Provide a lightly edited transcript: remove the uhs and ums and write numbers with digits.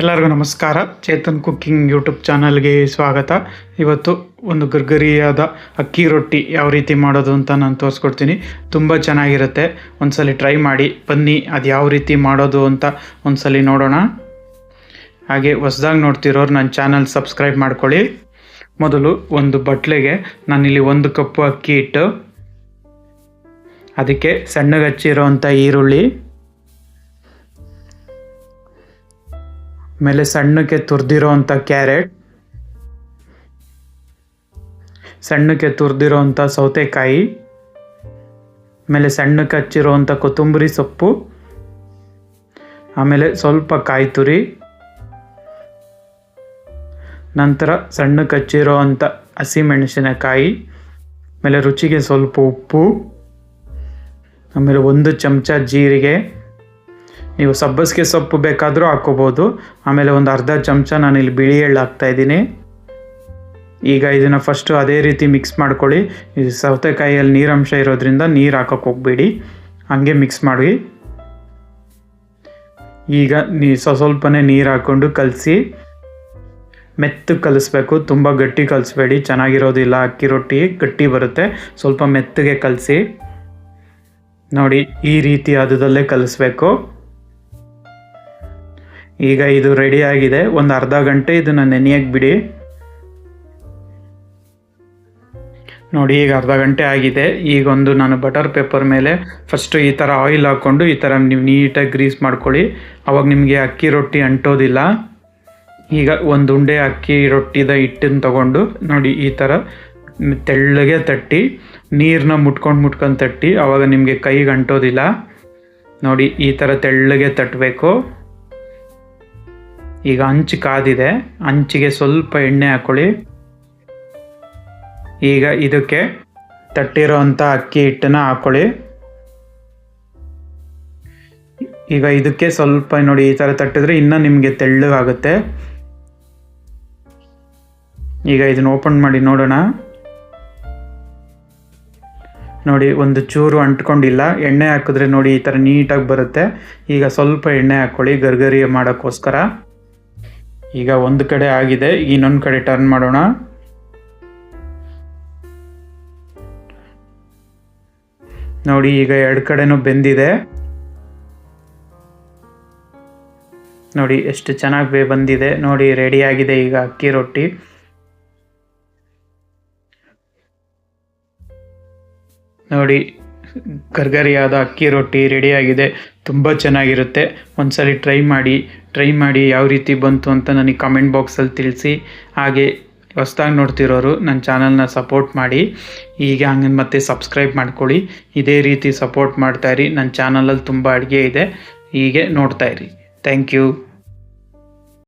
ಎಲ್ಲರಿಗೂ ನಮಸ್ಕಾರ. Chetan cooking YouTube ಚಾನಲ್ಗೆ ಸ್ವಾಗತ. ಇವತ್ತು ಒಂದು ಗರ್ಗರಿಯಾದ ಅಕ್ಕಿ ರೊಟ್ಟಿ ಯಾವ ರೀತಿ ಮಾಡೋದು ಅಂತ ನಾನು ತೋರಿಸ್ಕೊಡ್ತೀನಿ. ತುಂಬ ಚೆನ್ನಾಗಿರುತ್ತೆ. ಒಂದ್ಸಲಿ ಟ್ರೈ ಮಾಡಿ ಬನ್ನಿ. ಅದು ಯಾವ ರೀತಿ ಮಾಡೋದು ಅಂತ ಒಂದ್ಸಲಿ ನೋಡೋಣ. ಹಾಗೆ ಹೊಸ್ದಾಗಿ ನೋಡ್ತಿರೋರು ನನ್ನ ಚಾನಲ್ ಸಬ್ಸ್ಕ್ರೈಬ್ ಮಾಡ್ಕೊಳ್ಳಿ. ಮೊದಲು ಒಂದು ಬಟ್ಲಿಗೆ ನಾನಿಲ್ಲಿ 1 ಕಪ್ಪು ಅಕ್ಕಿ ಇಟ್ಟು ಅದಕ್ಕೆ ಸಣ್ಣಗೆ ಹಚ್ಚಿರೋವಂಥ ಈರುಳ್ಳಿ, ಆಮೇಲೆ ಸಣ್ಣಕ್ಕೆ ತುರಿದಿರೋವಂಥ ಕ್ಯಾರೆಟ್, ಸಣ್ಣಕ್ಕೆ ತುರಿದಿರೋವಂಥ ಸೌತೆಕಾಯಿ, ಆಮೇಲೆ ಸಣ್ಣಕ್ಕೆ ಹಚ್ಚಿರೋವಂಥ ಕೊತ್ತಂಬರಿ ಸೊಪ್ಪು, ಆಮೇಲೆ ಸ್ವಲ್ಪ ಕಾಯಿ ತುರಿ, ನಂತರ ಸಣ್ಣಕ್ಕೆ ಹಚ್ಚಿರೋವಂಥ ಹಸಿಮೆಣಸಿನಕಾಯಿ, ಆಮೇಲೆ ರುಚಿಗೆ ಸ್ವಲ್ಪ ಉಪ್ಪು, ಆಮೇಲೆ 1 ಚಮಚ ಜೀರಿಗೆ. ನೀವು ಸಬ್ಬಸಿಗೆ ಸೊಪ್ಪು ಬೇಕಾದರೂ ಹಾಕ್ಕೋಬೋದು. ಆಮೇಲೆ ಒಂದು ಅರ್ಧ ಚಮಚ ನಾನಿಲ್ಲಿ ಬಿಳಿ ಎಳ್ಳು ಹಾಕ್ತಾಯಿದ್ದೀನಿ. ಈಗ ಇದನ್ನು ಫಸ್ಟು ಅದೇ ರೀತಿ ಮಿಕ್ಸ್ ಮಾಡ್ಕೊಳ್ಳಿ. ಇದು ಸೌತೆಕಾಯಿಯಲ್ಲಿ ನೀರಂಶ ಇರೋದ್ರಿಂದ ನೀರು ಹಾಕೋಕ್ಕೆ ಹೋಗಬೇಡಿ, ಹಾಗೆ ಮಿಕ್ಸ್ ಮಾಡಿ. ಈಗ ಸ್ವಲ್ಪನೇ ನೀರು ಹಾಕ್ಕೊಂಡು ಕಲಸಿ ಮೆತ್ತಗೆ ಕಲಿಸ್ಬೇಕು. ತುಂಬ ಗಟ್ಟಿ ಕಲಿಸ್ಬೇಡಿ, ಚೆನ್ನಾಗಿರೋದಿಲ್ಲ. ಅಕ್ಕಿ ರೊಟ್ಟಿ ಗಟ್ಟಿ ಬರುತ್ತೆ. ಸ್ವಲ್ಪ ಮೆತ್ತಗೆ ಕಲಸಿ ನೋಡಿ, ಈ ರೀತಿ ಹದದಲ್ಲೇ ಕಲಿಸ್ಬೇಕು. ಈಗ ಇದು ರೆಡಿ ಆಗಿದೆ. ಒಂದು ಅರ್ಧ ಗಂಟೆ ಇದನ್ನು ನೆನೆಯಕ್ಕೆ ಬಿಡಿ. ನೋಡಿ, ಈಗ ಅರ್ಧ ಗಂಟೆ ಆಗಿದೆ. ಈಗೊಂದು ನಾನು ಬಟರ್ ಪೇಪರ್ ಮೇಲೆ ಫಸ್ಟು ಈ ಥರ ಆಯಿಲ್ ಹಾಕ್ಕೊಂಡು ಈ ಥರ ನೀವು ನೀಟಾಗಿ ಗ್ರೀಸ್ ಮಾಡ್ಕೊಳ್ಳಿ. ಅವಾಗ ನಿಮಗೆ ಅಕ್ಕಿ ರೊಟ್ಟಿ ಅಂಟೋದಿಲ್ಲ. ಈಗ ಒಂದು ಉಂಡೆ ಅಕ್ಕಿ ರೊಟ್ಟಿದ ಹಿಟ್ಟನ್ನು ತಗೊಂಡು ನೋಡಿ ಈ ಥರ ತೆಳ್ಳಗೆ ತಟ್ಟಿ, ನೀರನ್ನ ಮುಟ್ಕೊಂಡು ತಟ್ಟಿ, ಆವಾಗ ನಿಮಗೆ ಕೈಗೆ ಅಂಟೋದಿಲ್ಲ. ನೋಡಿ, ಈ ಥರ ತೆಳ್ಳಗೆ ತಟ್ಟಬೇಕು. ಈಗ ಹಂಚು ಕಾದಿದೆ, ಹಂಚಿಗೆ ಸ್ವಲ್ಪ ಎಣ್ಣೆ ಹಾಕ್ಕೊಳ್ಳಿ. ಈಗ ಇದಕ್ಕೆ ತಟ್ಟಿರೋವಂಥ ಅಕ್ಕಿ ಹಿಟ್ಟನ್ನು ಹಾಕ್ಕೊಳ್ಳಿ. ಈಗ ಇದಕ್ಕೆ ಸ್ವಲ್ಪ ನೋಡಿ ಈ ಥರ ತಟ್ಟಿದ್ರೆ ಇನ್ನೂ ನಿಮಗೆ ತೆಳ್ಳಗಾಗುತ್ತೆ. ಈಗ ಇದನ್ನು ಓಪನ್ ಮಾಡಿ ನೋಡೋಣ. ನೋಡಿ, ಒಂದು ಚೂರು ಅಂಟ್ಕೊಂಡಿಲ್ಲ. ಎಣ್ಣೆ ಹಾಕಿದ್ರೆ ನೋಡಿ ಈ ಥರ ನೀಟಾಗಿ ಬರುತ್ತೆ. ಈಗ ಸ್ವಲ್ಪ ಎಣ್ಣೆ ಹಾಕ್ಕೊಳ್ಳಿ ಗರ್ಗರಿ ಮಾಡೋಕ್ಕೋಸ್ಕರ. ಈಗ ಒಂದು ಕಡೆ ಆಗಿದೆ, ಇನ್ನೊಂದು ಕಡೆ ಟರ್ನ್ ಮಾಡೋಣ. ನೋಡಿ, ಈಗ 2 ಕಡೆನೂ ಬೆಂದಿದೆ. ನೋಡಿ ಎಷ್ಟು ಚೆನ್ನಾಗಿ ಬಂದಿದೆ. ನೋಡಿ, ರೆಡಿ ಆಗಿದೆ ಈಗ ಅಕ್ಕಿ ರೊಟ್ಟಿ. ನೋಡಿ, ಗರ್ಗರಿಯಾದ ಅಕ್ಕಿ ರೊಟ್ಟಿ ರೆಡಿಯಾಗಿದೆ. ತುಂಬ ಚೆನ್ನಾಗಿರುತ್ತೆ. ಒಂದ್ಸಲಿ ಟ್ರೈ ಮಾಡಿ ಯಾವ ರೀತಿ ಬಂತು ಅಂತ ನನಗೆ ಕಮೆಂಟ್ ಬಾಕ್ಸಲ್ಲಿ ತಿಳಿಸಿ. ಹಾಗೆ ಹೊಸ್ದಾಗಿ ನೋಡ್ತಿರೋರು ನನ್ನ ಚಾನಲ್ನ ಸಪೋರ್ಟ್ ಮಾಡಿ. ಈಗ ಹಂಗೆ ಮತ್ತೆ ಸಬ್ಸ್ಕ್ರೈಬ್ ಮಾಡ್ಕೊಳ್ಳಿ. ಇದೇ ರೀತಿ ಸಪೋರ್ಟ್ ಮಾಡ್ತಾಯಿರಿ. ನನ್ನ ಚಾನಲಲ್ಲಿ ತುಂಬ ಅಡುಗೆ ಇದೆ, ಹೀಗೆ ನೋಡ್ತಾಯಿರಿ. Thank you.